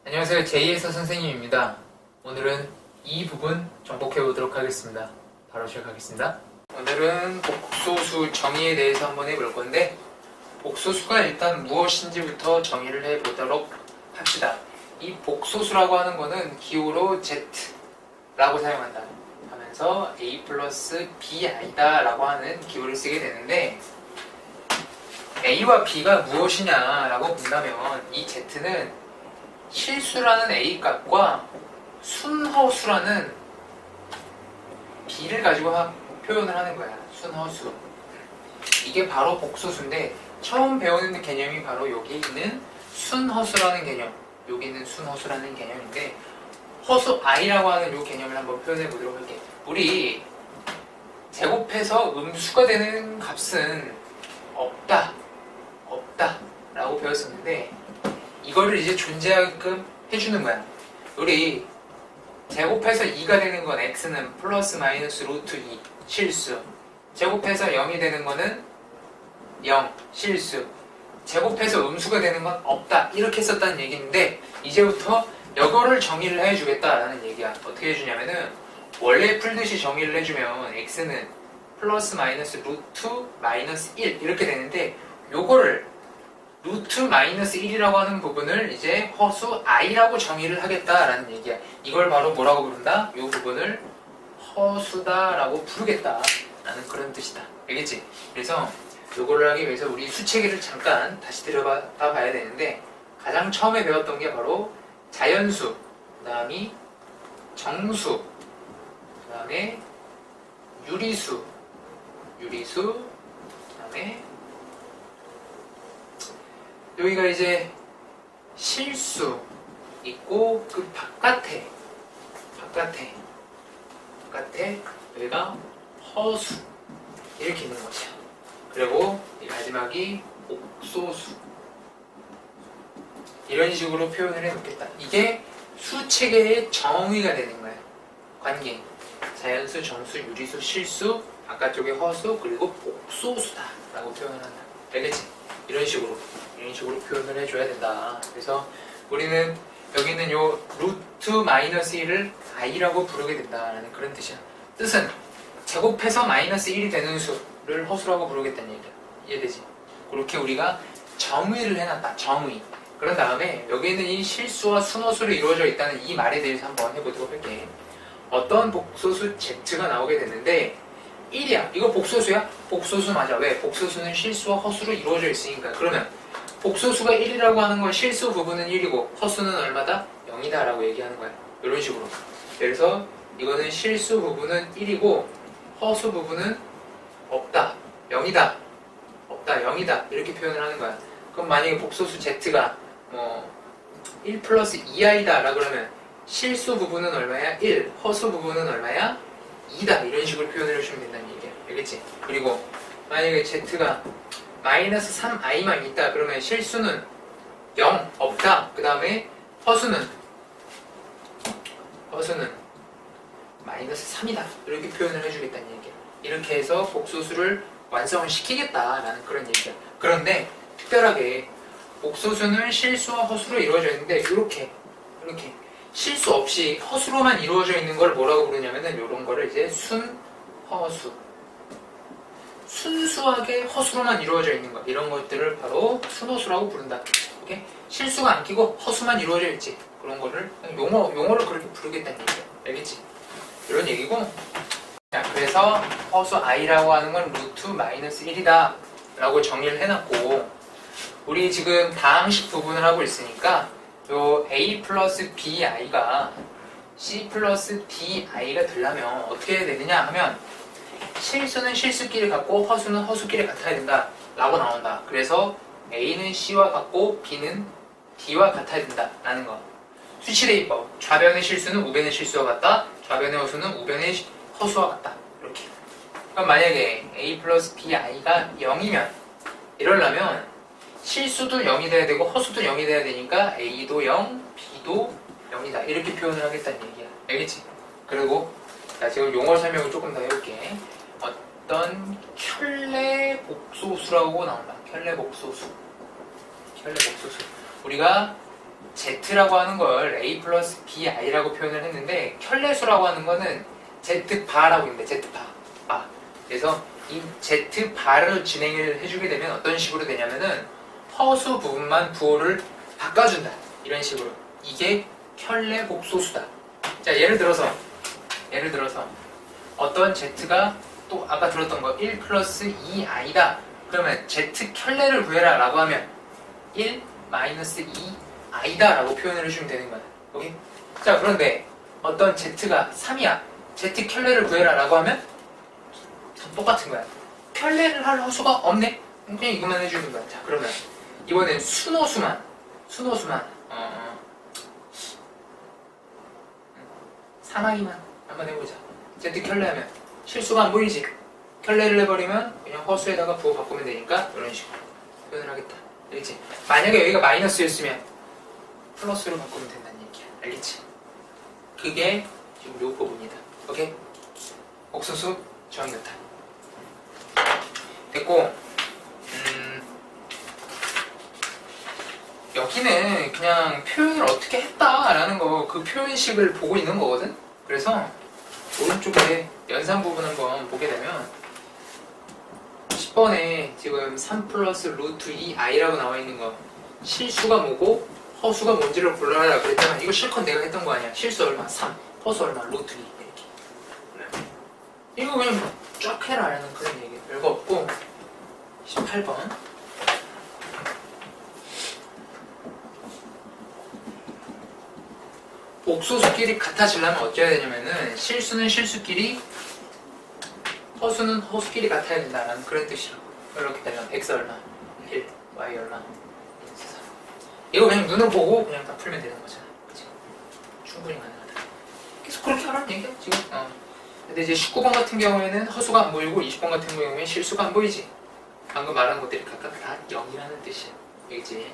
안녕하세요. 제이에서 선생님입니다. 오늘은 이 부분 정복해 보도록 하겠습니다. 바로 시작하겠습니다. 오늘은 복소수 정의에 대해서 한번 해볼 건데, 복소수가 일단 무엇인지부터 정의를 해보도록 합시다. 이 복소수라고 하는 거는 기호로 Z라고 사용한다 하면서 A 플러스 BI다 라고 하는 기호를 쓰게 되는데, A와 B가 무엇이냐라고 본다면 이 Z는 실수라는 A 값과 순허수라는 B를 가지고 표현을 하는 거야. 순허수. 이게 바로 복소수인데, 처음 배우는 개념이 바로 여기 있는 순허수라는 개념, 여기 있는 순허수라는 개념인데, 허수 i라고 하는 이 개념을 한번 표현해 보도록 할게. 우리 제곱해서 음수가 되는 값은 없다 라고 배웠었는데, 이거를 이제 존재하게끔 해주는 거야. 우리 제곱해서 2가 되는 건 x는 플러스 마이너스 루트 2 실수, 제곱해서 0이 되는 거는 0 실수, 제곱해서 음수가 되는 건 없다 이렇게 썼다는 얘기인데, 이제부터 이거를 정의를 해주겠다라는 얘기야. 어떻게 해주냐면은, 원래 풀듯이 정의를 해주면 x는 플러스 마이너스 루트 마이너스 1 이렇게 되는데, 요거를 루트 마이너스 1이라고 하는 부분을 이제 허수 i라고 정의를 하겠다라는 얘기야. 이걸 바로 뭐라고 부른다? 이 부분을 허수다라고 부르겠다라는 그런 뜻이다. 알겠지? 그래서 이거를 하기 위해서 우리 수체계를 잠깐 다시 들어봐 봐야 되는데, 가장 처음에 배웠던 게 바로 자연수, 그 다음이 정수, 그 다음에 유리수, 그 다음에 여기가 이제 실수 있고, 그 바깥에 여기가 허수 이렇게 있는 거죠. 그리고 이 마지막이 복소수, 이런 식으로 표현을 해놓겠다. 이게 수체계의 정의가 되는 거야. 관계, 자연수, 정수, 유리수, 실수, 바깥쪽에 허수, 그리고 복소수다 라고 표현을 한다. 알겠지? 이런 식으로 표현을 해줘야 된다. 그래서 우리는 여기 있는 요 루트 마이너스 1을 i라고 부르게 된다라는 그런 뜻이야. 뜻은 제곱해서 마이너스 1이 되는 수를 허수라고 부르겠다는 얘기야. 이해되지? 그렇게 우리가 정의를 해놨다. 정의. 그런 다음에 여기 있는 이 실수와 순허수로 이루어져 있다는 이 말에 대해서 한번 해보도록 할게. 어떤 복소수 Z가 나오게 됐는데 1이야. 이거 복소수야? 복소수 맞아. 왜? 복소수는 실수와 허수로 이루어져 있으니까. 그러면 복소수가 1이라고 하는 건 실수 부분은 1이고 허수는 얼마다? 0이다 라고 얘기하는 거야. 이런 식으로. 그래서 이거는 실수 부분은 1이고 허수 부분은 없다, 0이다, 없다, 0이다 이렇게 표현을 하는 거야. 그럼 만약에 복소수 Z가 1 플러스 2i다 라 그러면 실수 부분은 얼마야? 1, 허수 부분은 얼마야? 2다 이런 식으로 표현을 해주시면 된다는 얘기야. 알겠지? 그리고 만약에 Z가 마이너스 3i만 있다 그러면 실수는 0, 없다. 그 다음에 허수는 마이너스 3이다 이렇게 표현을 해주겠다는 얘기야. 이렇게 해서 복소수를 완성을 시키겠다라는 그런 얘기야. 그런데 특별하게 복소수는 실수와 허수로 이루어져 있는데, 이렇게 실수 없이 허수로만 이루어져 있는 걸 뭐라고 부르냐면은, 이런 거를 이제 순허수, 순수하게 허수로만 이루어져 있는 것, 이런 것들을 바로 순허수라고 부른다. 오케이? 실수가 안 끼고 허수만 이루어져 있지, 그런 거를 용어를 그렇게 부르겠다는 얘기야. 알겠지? 이런 얘기고. 자, 그래서 허수 i라고 하는 건 루트 마이너스 1이다 라고 정의를 해놨고, 우리 지금 다항식 부분을 하고 있으니까 요 a 플러스 bi가 c 플러스 di가 되려면 어떻게 해야 되느냐 하면, 실수는 실수끼리 같고 허수는 허수끼리 같아야 된다 라고 나온다. 그래서 a는 c와 같고 b는 d와 같아야 된다 라는 거. 수치대입법, 좌변의 실수는 우변의 실수와 같다, 좌변의 허수는 우변의 허수와 같다. 이렇게. 그럼 만약에 a 플러스 bi가 0이면, 이러려면 실수도 0이 돼야 되고 허수도 0이 돼야 되니까 a도 0, b도 0이다 이렇게 표현을 하겠다는 얘기야. 알겠지? 그리고 나 지금 용어 설명을 조금 더 해볼게. 어떤 켤레 복소수라고 나온다. 켤레 복소수. 우리가 Z라고 하는 걸 A 플러스 BI라고 표현을 했는데 켤레수라고 하는 거는 Z바라고 있는데 Z바. 그래서 이 Z바를 진행을 해주게 되면 어떤 식으로 되냐면은 허수 부분만 부호를 바꿔준다. 이런 식으로. 이게 켤레 복소수다. 자, 예를 들어서 어떤 Z가 또 아까 들었던 거 1 플러스 2i다. 그러면 Z 켤레를 구해라 라고 하면 1 마이너스 2i다 라고 표현을 해주면 되는 거야. 오케이? 자, 그런데 어떤 Z가 3이야. Z 켤레를 구해라 라고 하면 똑같은 거야. 켤레를 할 허수가 없네? 그냥 이것만 해주는 거야. 자, 그러면 이번엔 순호수만 사나이만 한번 해보자. Z 켤레 하면 실수가 안 보이지? 켤레를 해버리면 그냥 허수에다가 부호 바꾸면 되니까 이런 식으로 표현을 하겠다. 알겠지? 만약에 여기가 마이너스였으면 플러스로 바꾸면 된다는 얘기야. 알겠지? 그게 지금 요 부분이다. 오케이? 옥수수 정의놓다. 됐고, 여기는 그냥 표현을 어떻게 했다라는 거, 그 표현식을 보고 있는 거거든? 그래서 오른쪽에 연산 부분 한번 보게 되면 10번에 지금 3 플러스 루트 2i라고 나와 있는 거 실수가 뭐고 허수가 뭔지를 골라라 그랬잖아. 이거 실컷 내가 했던 거 아니야. 실수 얼마? 3, 허수 얼마? 루트 2 이렇게. 이거 그냥 쫙 해라라는 그런 얘기. 별거 없고 18번 옥소수끼리 같아지려면 어쩌야 되냐면은 실수는 실수끼리 허수는 허수끼리 같아야 된다라는 그런 뜻이라고. 이렇게 되면 x 얼마, 1, y 얼마, 이거 그냥 눈을 보고 그냥 다 풀면 되는 거잖아. 그치? 충분히 가능하다. 계속 그렇게 하라는 얘기야 지금. 근데 이제 19번 같은 경우에는 허수가 안 보이고 20번 같은 경우에는 실수가 안 보이지. 방금 말한 것들이 각각 다 0이라는 뜻이야. 알겠지?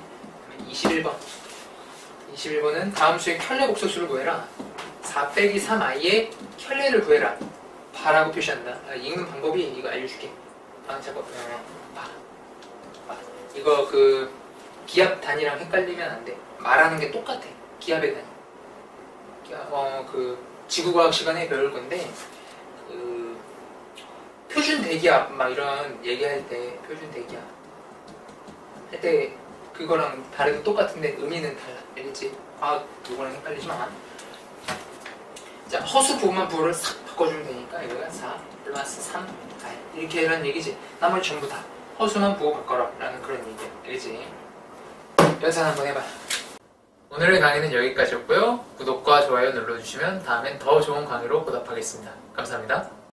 21번은 다음 수의 켤레 복소수를 구해라. 4 빼기 3i의 켤레를 구해라. 바라고 표시한다. 읽는 방법이 이거 알려줄게. 잠깐. 이거 그 기압 단위랑 헷갈리면 안 돼. 말하는 게 똑같아. 기압의 단위. 그 지구과학 시간에 배울 건데 그 표준 대기압 막 이런 얘기할 때 표준 대기압 할 때 그거랑 다르게 똑같은데 의미는 달라. 알겠지? 이거랑 헷갈리지 마. 자, 허수 부분만 부호를 싹 바꿔주면 되니까 이거가 4 플러스 3 이렇게 이런 얘기지. 나머지 전부 다 허수만 부호 바꿔라 라는 그런 얘기야. 알겠지? 연산 한번 해봐. 오늘의 강의는 여기까지였고요. 구독과 좋아요 눌러주시면 다음엔 더 좋은 강의로 보답하겠습니다. 감사합니다.